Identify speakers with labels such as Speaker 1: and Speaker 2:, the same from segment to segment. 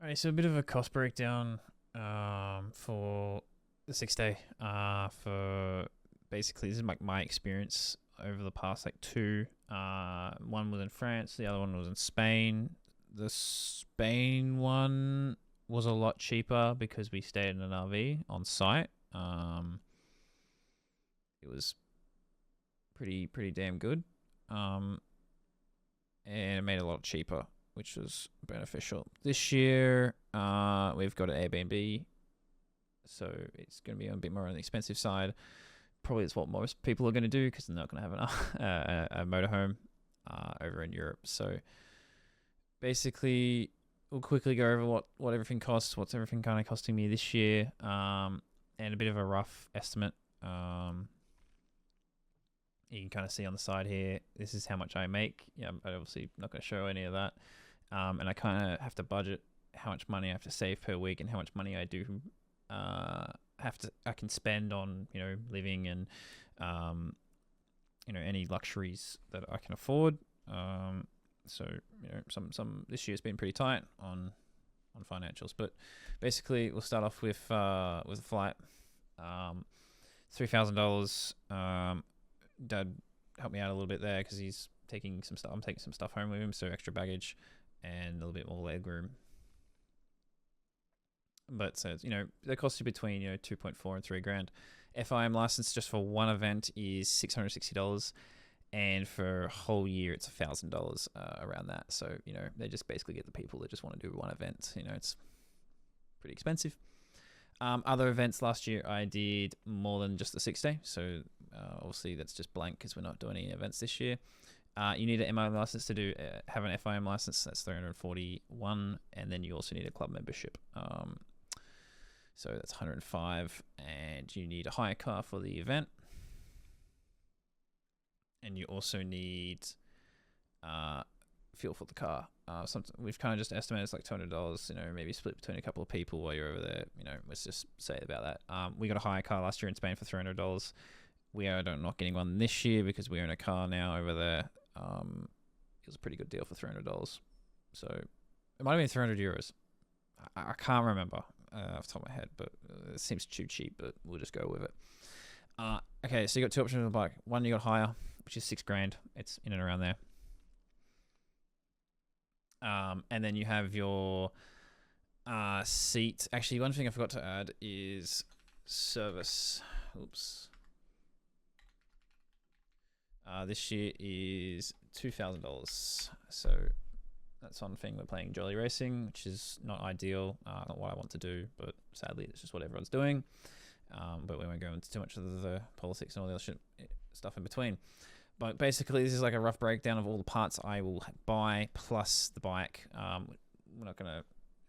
Speaker 1: Alright, so a bit of a cost breakdown for the 6 day. For basically, this is like my experience over the past like two. One was in France, the other one was in Spain. The Spain one was a lot cheaper because we stayed in an RV on site. It was pretty damn good. Um, and it made it a lot cheaper, which was beneficial. This year, we've got an Airbnb, so it's going to be a bit more on the expensive side. Probably it's what most people are going to do because they're not going to have a motorhome over in Europe. So basically, we'll quickly go over what everything costs, what's everything kind of costing me this year, and a bit of a rough estimate. You can kind of see on the side here, this is how much I make. Yeah, I'm obviously not going to show any of that. And I kind of have to budget how much money I have to save per week and how much money I do I can spend on living and any luxuries that I can afford. So some this year's been pretty tight on financials, but basically we'll start off with a flight. $3,000. Dad helped me out a little bit there because he's taking some stuff. I'm taking some stuff home with him, so extra baggage and a little bit more leg room. But so they cost you between 2.4 and $3,000. FIM license just for one event is $660, and for a whole year it's $1,000 around that. So they just basically get the people that just want to do one event. It's pretty expensive. Other events last year, I did more than just the 6 day. So obviously that's just blank because we're not doing any events this year. You need an MI license to have an FIM license. That's $341, and then you also need a club membership. So that's $105, and you need a hire car for the event, and you also need fuel for the car. We've kind of just estimated it's like $200. Maybe split between a couple of people while you're over there. Let's just say about that. We got a hire car last year in Spain for $300. We are not getting one this year because we own a car now over there. It was a pretty good deal for $300. So it might have been 300 euros. I can't remember off the top of my head, but it seems too cheap, but we'll just go with it. Okay, so you got two options on the bike. One, you got hire, which is $6,000. It's in and around there. And then you have your seat. Actually, one thing I forgot to add is service. Oops. This year is $2,000. So that's one thing. We're playing Jolly Racing, which is not ideal. Not what I want to do, but sadly, it's just what everyone's doing. But we won't go into too much of the politics and all the other stuff in between. But basically, this is like a rough breakdown of all the parts I will buy plus the bike. We're not going to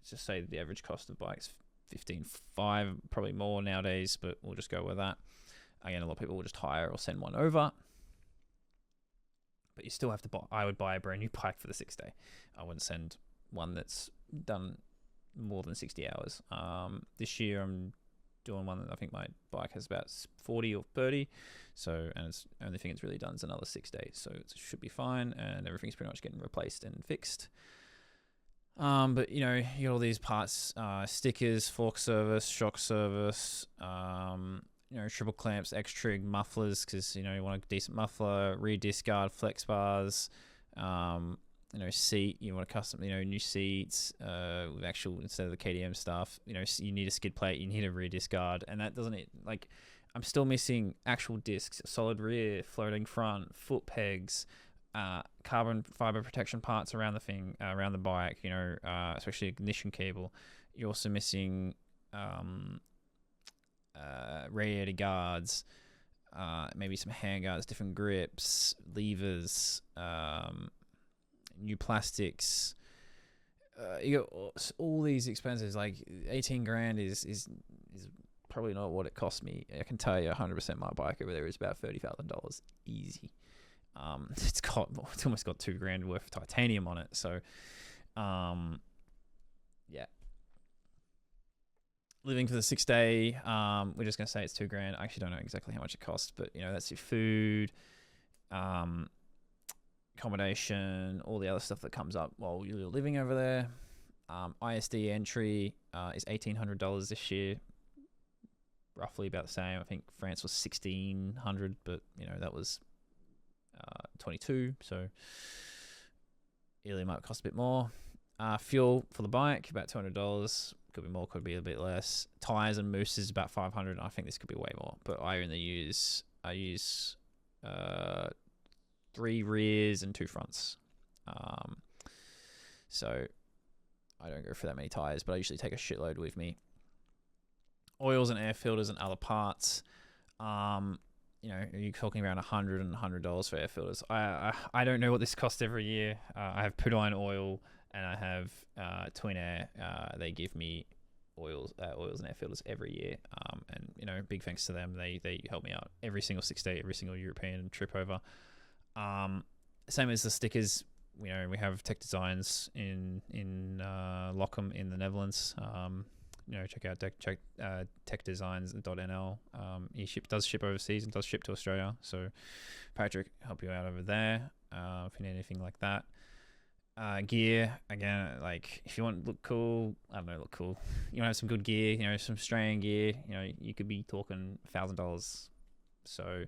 Speaker 1: just say the average cost of bikes $15,500, probably more nowadays, but we'll just go with that. Again, a lot of people will just hire or send one over. But you still have to buy. I would buy a brand new bike for the 6 day. I wouldn't send one that's done more than 60 hours. This year I'm doing one that I think my bike has about 40 or 30. So, and it's the only thing it's really done is another 6 days. So it should be fine, and everything's pretty much getting replaced and fixed. But you got all these parts, stickers, fork service, shock service, triple clamps, X-trig, mufflers, because you want a decent muffler, rear disc guard, flex bars, seat, you want a custom, new seats, with actual, instead of the KDM stuff, you need a skid plate, you need a rear disc guard, and that doesn't, I'm still missing actual discs, solid rear, floating front, foot pegs, carbon fiber protection parts around the thing, around the bike, especially ignition cable. You're also missing radiator guards, maybe some hand guards, different grips, levers, new plastics. You got all these expenses. Like $18,000 is probably not what it cost me. I can tell you 100% my bike over there is about $30,000 easy. It's almost got $2,000 worth of titanium on it. So, yeah. Living for the 6 day, we're just gonna say it's $2,000. I actually don't know exactly how much it costs, but that's your food, accommodation, all the other stuff that comes up while you're living over there. ISDE entry is $1,800 this year, roughly about the same. I think France was 1,600, but that was 22, so Italy might cost a bit more. Fuel for the bike about $200. Could be more, could be a bit less. Tires and mousse is about 500. I think this could be way more, but I use 3 rears and 2 fronts. So I don't go for that many tires, but I usually take a shitload with me. Oils and air filters and other parts. You're talking around $100 and $100 for air filters. I don't know what this costs every year. I have put on oil and I have Twin Air. They give me oils and air filters every year. And big thanks to them. They help me out every single 6 day, every single European trip over. Same as the stickers. We have Tech Designs in Lochem in the Netherlands. Check out techdesigns.nl. He does ship overseas and does ship to Australia. So Patrick, help you out over there if you need anything like that. Gear, again, like if you want to look cool, you want to have some good gear, some Australian gear, you could be talking $1,000. So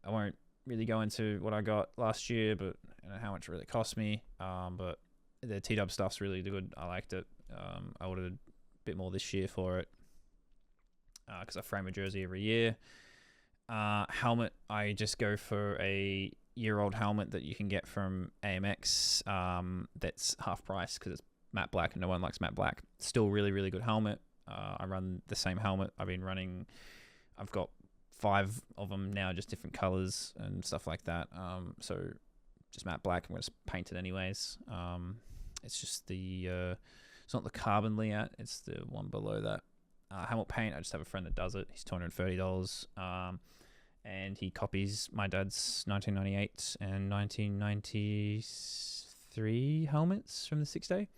Speaker 1: I won't really go into what I got last year, but how much it really cost me. But the T-Dub stuff's really good. I liked it. I ordered a bit more this year for it because I frame a jersey every year. Helmet, I just go for a year-old helmet that you can get from AMX that's half price because it's matte black and no one likes matte black. Still really, really good helmet. I run the same helmet I've got 5 of them now, just different colors and stuff like that. So just matte black. I'm going to paint it anyways. It's just it's not the carbon Liat, it's the one below that. Helmet paint, I just have a friend that does it. He's $230. And he copies my dad's 1998 and 1993 helmets from the 6 day.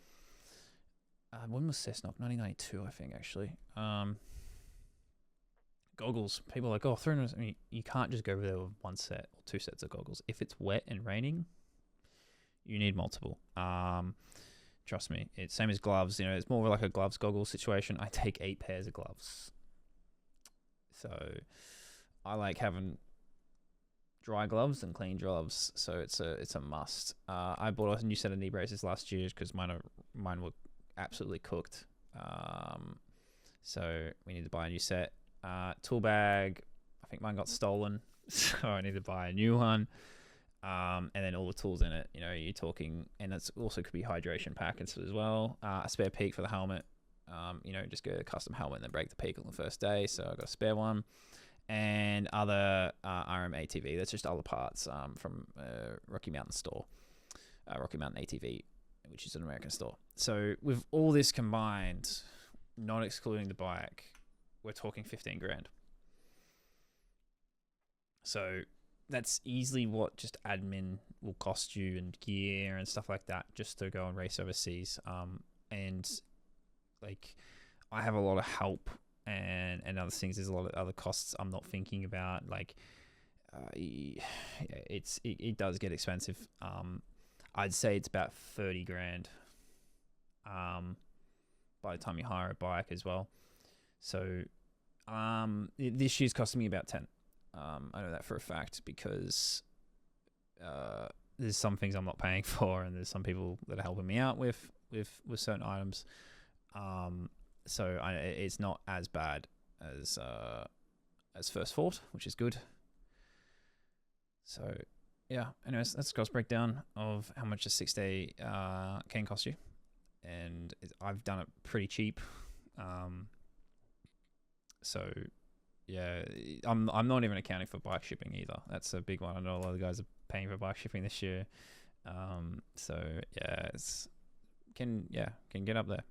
Speaker 1: When was Cessnock? 1992, I think, actually. Goggles. People are like, $300. I mean, you can't just go over there with 1 set or 2 sets of goggles. If it's wet and raining, you need multiple. Trust me. It's same as gloves. It's more like a gloves goggles situation. I take 8 pairs of gloves. So I like having dry gloves and clean gloves, so it's a must. I bought a new set of knee braces last year because mine were absolutely cooked. So we need to buy a new set. Tool bag, I think mine got stolen, so I need to buy a new one. And then all the tools in it. You're talking, and it's also could be hydration packets as well. A spare peak for the helmet. Just go to custom helmet and then break the peak on the first day. So I got a spare one. And other RM ATV. That's just other parts from Rocky Mountain store, Rocky Mountain ATV, which is an American store. So with all this combined, not excluding the bike, we're talking $15,000. So that's easily what just admin will cost you and gear and stuff like that just to go and race overseas. And like I have a lot of help. And other things, there's a lot of other costs I'm not thinking about. Like, it does get expensive. I'd say it's about $30,000. By the time you hire a bike as well. So, this year's costing me about 10. I know that for a fact because there's some things I'm not paying for, and there's some people that are helping me out with certain items. So it's not as bad as first thought, which is good. So yeah, anyways, that's the cost breakdown of how much a 6 day can cost you, and I've done it pretty cheap. So yeah, I'm not even accounting for bike shipping either. That's a big one. I know a lot of guys are paying for bike shipping this year. So yeah, can get up there.